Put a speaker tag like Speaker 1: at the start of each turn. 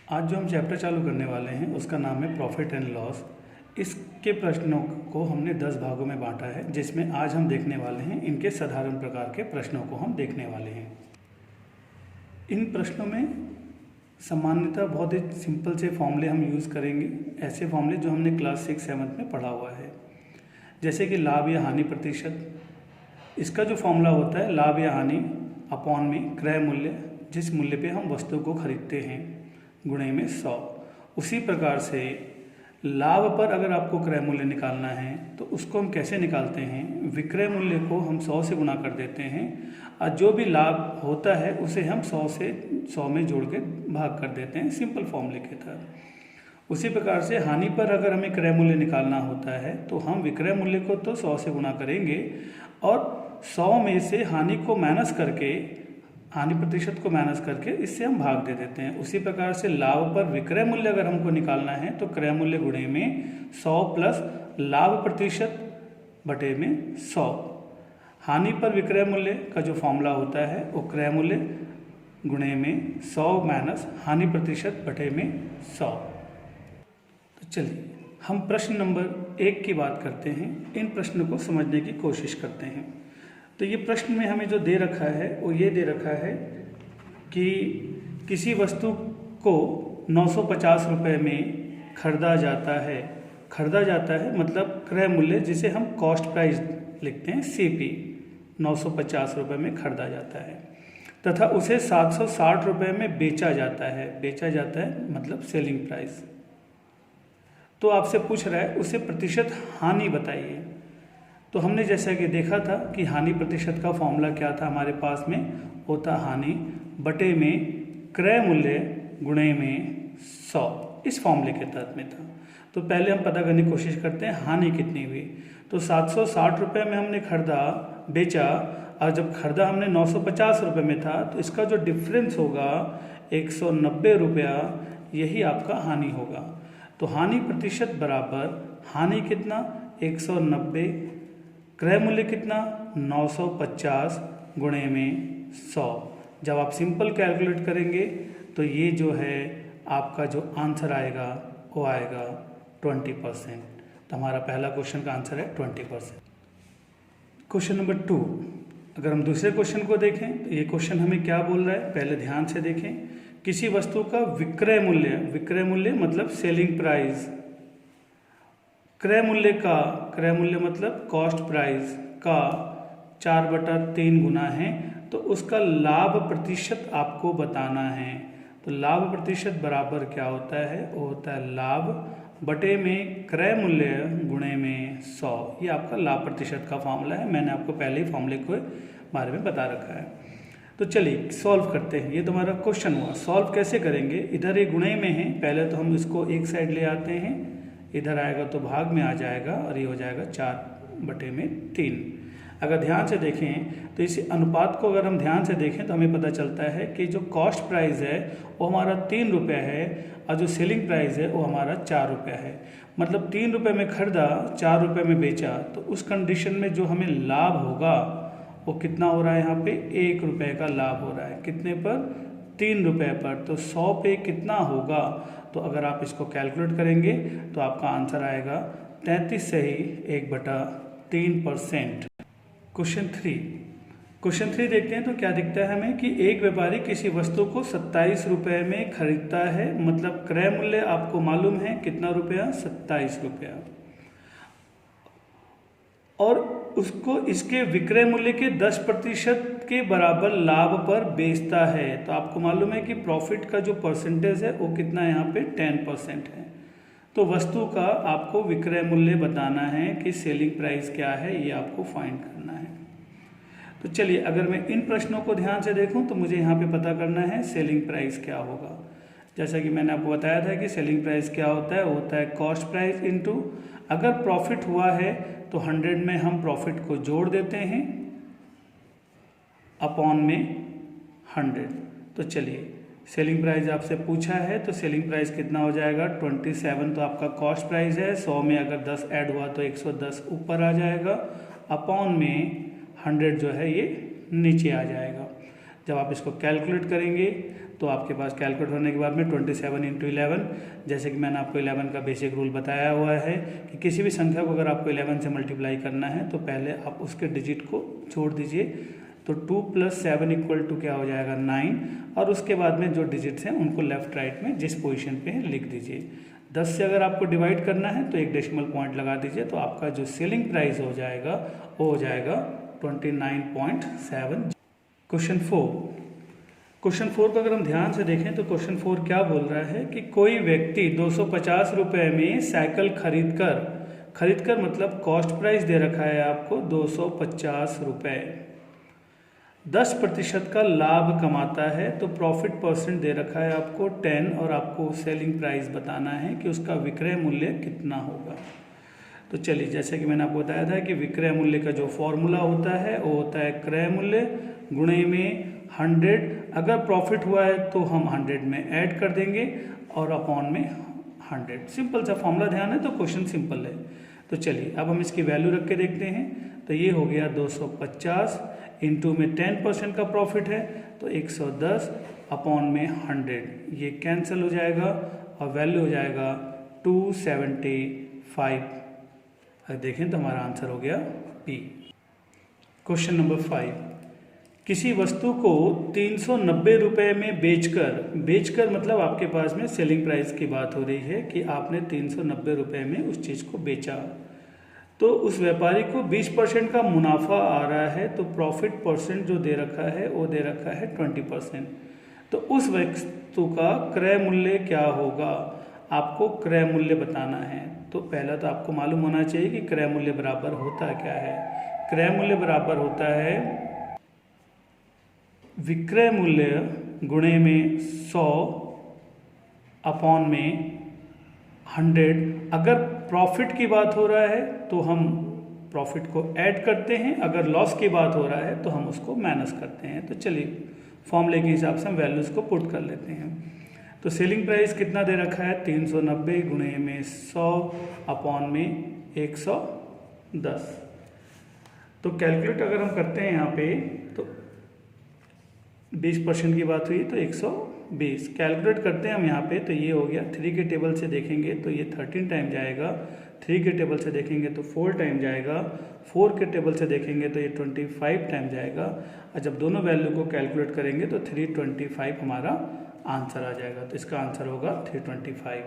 Speaker 1: आज जो हम चैप्टर चालू करने वाले हैं उसका नाम है प्रॉफिट एंड लॉस। इसके प्रश्नों को हमने 10 भागों में बांटा है, जिसमें आज हम देखने वाले हैं इनके साधारण प्रकार के प्रश्नों को हम देखने वाले हैं। इन प्रश्नों में सामान्यतः बहुत ही सिंपल से फॉर्मूले हम यूज़ करेंगे, ऐसे फॉर्मूले जो हमने क्लास 6-7 में पढ़ा हुआ है। जैसे कि लाभ या हानि प्रतिशत, इसका जो फॉर्मूला होता है लाभ या हानि अपॉन में क्रय मूल्य, जिस मूल्य पे हम वस्तु को खरीदते हैं, गुणे में 100। उसी प्रकार से लाभ पर अगर आपको क्रय मूल्य निकालना है तो उसको हम कैसे निकालते हैं, विक्रय मूल्य को हम 100 से गुणा कर देते हैं और जो भी लाभ होता है उसे हम 100 में जोड़ के भाग कर देते हैं, सिंपल फॉर्मूले के तहत। उसी प्रकार से हानि पर अगर हमें क्रय मूल्य निकालना होता है तो हम विक्रय मूल्य को तो 100 से गुणा करेंगे और 100 में से हानि को माइनस करके, हानि प्रतिशत को माइनस करके इससे हम भाग दे देते हैं। उसी प्रकार से लाभ पर विक्रय मूल्य अगर हमको निकालना है तो क्रय मूल्य गुणे में 100 प्लस लाभ प्रतिशत बटे में 100। हानि पर विक्रय मूल्य का जो फॉर्मूला होता है वो क्रय मूल्य गुणे में 100 माइनस हानि प्रतिशत बटे में 100। तो चलिए हम प्रश्न नंबर 1 की बात करते हैं, इन प्रश्न को समझने की कोशिश करते हैं। तो ये प्रश्न में हमें जो दे रखा है वो ये दे रखा है कि किसी वस्तु को 950 रुपये में खरीदा जाता है मतलब क्रय मूल्य, जिसे हम कॉस्ट प्राइस लिखते हैं CP, 950 रुपये में खरीदा जाता है तथा उसे 760 रुपये में बेचा जाता है मतलब सेलिंग प्राइस। तो आपसे पूछ रहा है उसे प्रतिशत हानि बताइए। तो हमने जैसा कि देखा था कि हानि प्रतिशत का फॉर्मूला क्या था, हमारे पास में होता हानि बटे में क्रय मूल्य गुणे में 100, इस फॉर्मूले के तहत में था। तो पहले हम पता करने की कोशिश करते हैं हानि कितनी हुई। तो 760 रुपये में हमने खरीदा, बेचा, और जब खरीदा हमने 950 रुपये में था, तो इसका जो डिफरेंस होगा 190 रुपया, यही आपका हानि होगा। तो हानि प्रतिशत बराबर हानि कितना 190, क्रय मूल्य कितना 950 गुणे में 100। जब आप सिंपल कैलकुलेट करेंगे तो ये जो है आपका जो आंसर आएगा वो आएगा 20%। तो हमारा पहला क्वेश्चन का आंसर है 20%। क्वेश्चन नंबर 2, अगर हम दूसरे क्वेश्चन को देखें तो ये क्वेश्चन हमें क्या बोल रहा है, पहले ध्यान से देखें। किसी वस्तु का विक्रय मूल्य मतलब सेलिंग प्राइस, क्रय मूल्य मतलब कॉस्ट प्राइस का 4/3 गुना है, तो उसका लाभ प्रतिशत आपको बताना है। तो लाभ प्रतिशत बराबर क्या होता है, वो होता है लाभ बटे में क्रय मूल्य गुणे में 100। ये आपका लाभ प्रतिशत का फॉर्मूला है, मैंने आपको पहले ही फॉर्मूले के बारे में बता रखा है। तो चलिए सॉल्व करते हैं। ये तुम्हारा क्वेश्चन हुआ, सॉल्व कैसे करेंगे। इधर ये गुणे में है, पहले तो हम इसको एक साइड ले आते हैं, इधर आएगा तो भाग में आ जाएगा और ये हो जाएगा 4/3। अगर ध्यान से देखें तो इस अनुपात को अगर हम ध्यान से देखें तो हमें पता चलता है कि जो कॉस्ट प्राइस है वो हमारा 3 रुपये है और जो सेलिंग प्राइस है वो हमारा 4 रुपये है। मतलब 3 रुपये में खरीदा, 4 रुपये में बेचा, तो उस कंडीशन में जो हमें लाभ होगा वो कितना हो रहा है, यहाँ पे 1 रुपये का लाभ हो रहा है। कितने पर, 3 रुपये पर। तो 100 पे कितना होगा, तो अगर आप इसको कैलकुलेट करेंगे तो आपका आंसर आएगा 33 से ही 1/3%। क्वेश्चन 3 देखते हैं तो क्या दिखता है हमें कि एक व्यापारी किसी वस्तु को 27 रुपये में खरीदता है, मतलब क्रय मूल्य आपको मालूम है कितना रुपया, 27 रुपया, और उसको इसके विक्रय मूल्य के 10% के बराबर लाभ पर बेचता है। तो आपको मालूम है कि प्रॉफिट का जो परसेंटेज है वो कितना है, यहाँ पे 10% है। तो वस्तु का आपको विक्रय मूल्य बताना है कि सेलिंग प्राइस क्या है, ये आपको फाइंड करना है। तो चलिए अगर मैं इन प्रश्नों को ध्यान से देखूं तो मुझे यहाँ पे पता करना है सेलिंग प्राइस क्या होगा। जैसा कि मैंने आपको बताया था कि सेलिंग प्राइस क्या होता है, वो होता है कॉस्ट प्राइस इनटू, अगर प्रॉफिट हुआ है तो 100 में हम प्रॉफिट को जोड़ देते हैं अपॉन में 100। तो चलिए सेलिंग प्राइस आपसे पूछा है तो सेलिंग प्राइस कितना हो जाएगा 27, तो आपका कॉस्ट प्राइस है। 100 में अगर 10 ऐड हुआ तो 110 ऊपर आ जाएगा, अपॉन में 100 जो है ये नीचे आ जाएगा। जब आप इसको कैलकुलेट करेंगे तो आपके पास कैलकुलेट होने के बाद में 27 इंटू 11, जैसे कि मैंने आपको 11 का बेसिक रूल बताया हुआ है कि किसी भी संख्या को अगर आपको 11 से मल्टीप्लाई करना है तो पहले आप उसके डिजिट को छोड़ दीजिए। तो 2 + 7 = क्या हो जाएगा 9, और उसके बाद में जो डिजिट्स हैं उनको लेफ्ट राइट में जिस पोजीशन पे है लिख दीजिए। 10 से अगर आपको डिवाइड करना है तो एक डेसिमल पॉइंट लगा दीजिए, तो आपका जो सेलिंग प्राइस हो जाएगा वो हो जाएगा 29.7। क्वेश्चन 4 को अगर हम ध्यान से देखें तो क्वेश्चन 4 क्या बोल रहा है कि कोई व्यक्ति 250 रुपये में साइकिल खरीद कर मतलब कॉस्ट प्राइस दे रखा है आपको 250 रुपये, 10% का लाभ कमाता है, तो प्रॉफिट परसेंट दे रखा है आपको 10 और आपको सेलिंग प्राइस बताना है कि उसका विक्रय मूल्य कितना होगा। तो चलिए, जैसे कि मैंने आपको बताया था कि विक्रय मूल्य का जो फॉर्मूला होता है वो होता है क्रय मूल्य गुणे में 100। अगर प्रॉफिट हुआ है तो हम 100 में ऐड कर देंगे और अपॉन में 100। सिंपल सा फॉर्मूला, ध्यान है तो क्वेश्चन सिंपल है। तो चलिए अब हम इसकी वैल्यू रख के देखते हैं। तो ये हो गया 250 इंटू में 10% का प्रॉफिट है तो 110 अपॉन में 100, ये कैंसिल हो जाएगा और वैल्यू हो जाएगा 275। अगर देखें तो हमारा आंसर हो गया P। क्वेश्चन नंबर 5, किसी वस्तु को 390 रुपये में बेचकर मतलब आपके पास में सेलिंग प्राइस की बात हो रही है कि आपने 390 रुपये में उस चीज़ को बेचा, तो उस व्यापारी को 20% का मुनाफा आ रहा है, तो प्रॉफिट परसेंट जो दे रखा है वो दे रखा है 20%। तो उस वस्तु का क्रय मूल्य क्या होगा, आपको क्रय मूल्य बताना है। तो पहला तो आपको मालूम होना चाहिए कि क्रय मूल्य बराबर होता क्या है। क्रय मूल्य बराबर होता है विक्रय मूल्य गुणे में 100 अपॉन में 100। अगर प्रॉफिट की बात हो रहा है तो हम प्रॉफिट को ऐड करते हैं, अगर लॉस की बात हो रहा है तो हम उसको माइनस करते हैं। तो चलिए फॉर्मूले के हिसाब से हम वैल्यूज़ को पुट कर लेते हैं। तो सेलिंग प्राइस कितना दे रखा है 390 गुणे में 100 अपॉन में 110। तो कैलकुलेट अगर हम करते हैं यहाँ पे तो 20% की बात हुई तो 120 कैलकुलेट करते हैं हम यहाँ पे, तो ये हो गया। 3 के टेबल से देखेंगे तो ये 13 टाइम जाएगा, 3 के टेबल से देखेंगे तो 4 टाइम जाएगा, 4 के टेबल से देखेंगे तो ये 25 टाइम जाएगा, और जब दोनों वैल्यू को कैलकुलेट करेंगे तो 325 हमारा आंसर आ जाएगा। तो इसका आंसर होगा 325।